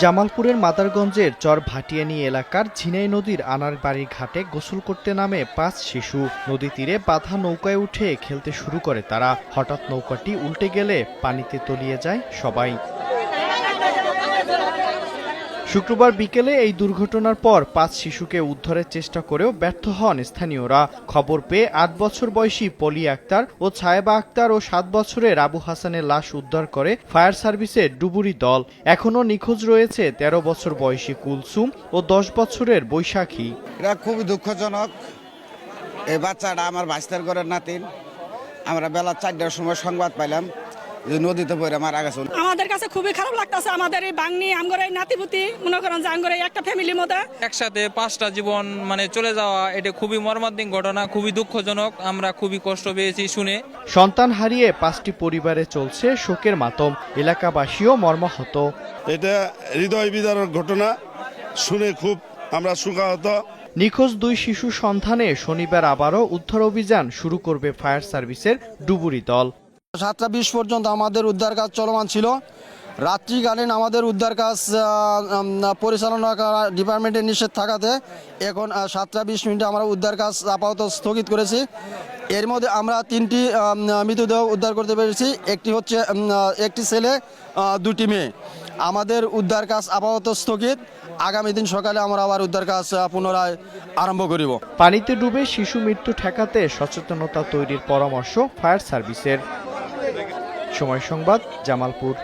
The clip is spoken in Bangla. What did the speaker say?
জামালপুরের মাদারগঞ্জের চর ভাটিয়ানী এলাকার ঝিনাই নদীর আনার বাড়ির ঘাটে গোসল করতে নামে 5 শিশু। নদী তীরে বাঁধা নৌকায় উঠে খেলতে শুরু করে তারা। হঠাৎ নৌকাটি উল্টে গেলে পানিতে তলিয়ে যায় সবাই। শুক্রবার বিকেলে এই দুর্ঘটনার পর 5 শিশুকে উদ্ধারের চেষ্টা করেও ব্যর্থ হন স্থানীয়রা। খবর পেয়ে 8 বছর বয়সী পলি আক্তার ও ছায়েবা আক্তার ও 7 বছরের আবু হাসানের লাশ উদ্ধার করে ফায়ার সার্ভিসের ডুবুরি দল। এখনও নিখোঁজ রয়েছে 13 বছর বয়সী কুলসুম ও 10 বছরের বৈশাখী। এটা খুবই দুঃখজনক। এই বাচ্চাটা আমার ভাইস্তার ঘরের নাতিন। আমরা বেলা 4টার সময় সংবাদ পাইলাম যে নদীতে পড়ে মারা গেছে। আমাদের কাছে খুবই খারাপ লাগতেছে। আমাদের এই বাংনি আমগরে এই নাতিপুতি মনে করেন যে আমগরে একটা ফ্যামিলির মধ্যে একসাথে 5টা জীবন চলে যাওয়া, এটা খুবই মর্মান্তিক ঘটনা, খুবই দুঃখজনক। আমরা খুবই কষ্ট পেয়েছি শুনে। সন্তান হারিয়ে 5টি পরিবারে চলছে শোকের মাতম। এলাকাবাসীও মর্মাহত। এটা হৃদয় বিদারক ঘটনা, শুনে খুব আমরা শোকাহত। নিখোঁজ 2 শিশু সন্ধানে শনিবার আবারও উদ্ধার অভিযান শুরু করবে ফায়ার সার্ভিসের ডুবুরি দল। 7টা 20 পর্যন্ত আমাদের উদ্ধার কাজ চলমান ছিল। রাত্রিকালীন আমাদের উদ্ধার কাজ পরিচালনা করা ডিপার্টমেন্টের নিষেধ থাকাতে এখন 7টা 20 আমরা উদ্ধার কাজ আপাতত স্থগিত করেছি। এর মধ্যে আমরা 3টি মৃতদেহ উদ্ধার করতে পেরেছি। একটি ছেলে 2টি মেয়ে। আমাদের উদ্ধার কাজ আপাতত স্থগিত। আগামী দিন সকালে আমরা আবার উদ্ধার কাজ পুনরায় আরম্ভ করিব। পানিতে ডুবে শিশু মৃত্যু ঠেকাতে সচেতনতা তৈরির পরামর্শ ফায়ার সার্ভিসের। সময় সংবাদ, জামালপুর।